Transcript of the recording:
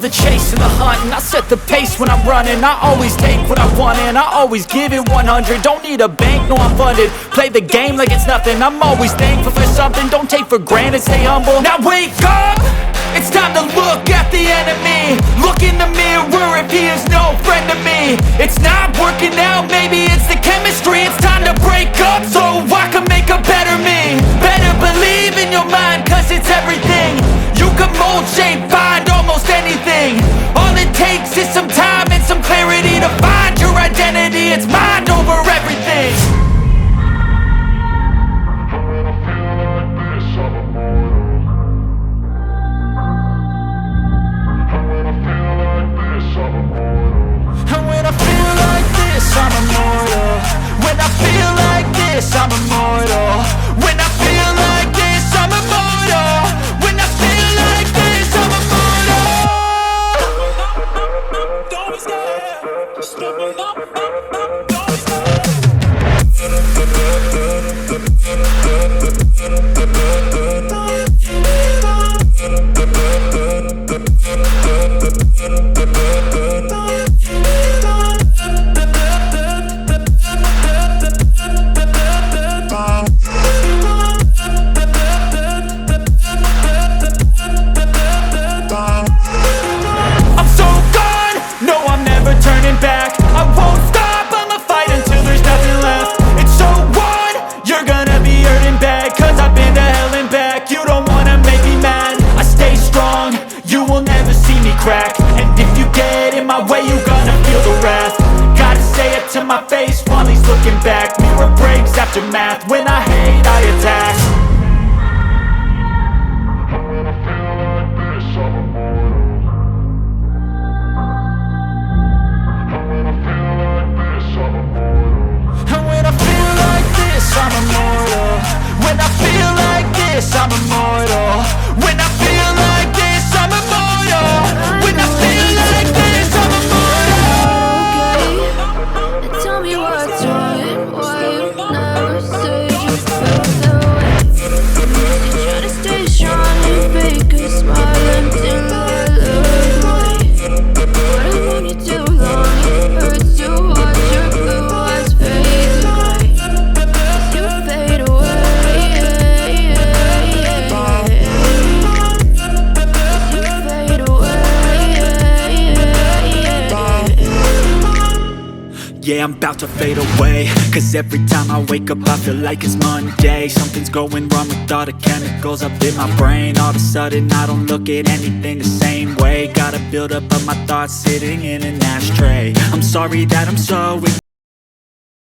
love the chase and the hunt, and I set the pace when I'm running. I always take what I want and I always give it 100. Don't need a bank, no I'm funded. Play the game like it's nothing. I'm always thankful for something. Don't take for granted, stay humble. Now wake up! It's time to look at the enemy. Look in the mirror if he is no friend to me. It's not working out, maybe it's the chemistry. It's time to break up so I can make a better me. Better believe in your mind, cause it's everything. You can mold, shape, find almost anything. All it takes is some time and some clarity to find your identity. It's mind over everything. And when I feel like this, I'm immortal. When I feel like this, I'm immortal. When I feel like this, I'm immortal. When I feel like this, I'm immortal. Don't be scared. Just don't be crack. And if you get in my way, you gonna feel the wrath. Gotta say it to my face while he's looking back. Mirror breaks after math. When I hate, I attack. And when I feel like this, I'm immortal. And when I feel like this, I'm immortal. And when I feel like this, I'm immortal. When I feel like this, I'm immortal. When I feel like this, I'm immortal. When I feel like this, I'm immortal. Okay, tell me what's wrong and why you never said you felt that way. You try to stay strong and fake a smile until I look away. But I've known you too long, it hurts to watch your blue eyes fade away. As you fade away. Yeah, I'm about to fade away. Cause every time I wake up I feel like it's Monday. Something's going wrong with all the chemicals up in my brain. All of a sudden I don't look at anything the same way. Gotta build up of my thoughts sitting in an ashtray. I'm sorry that I'm so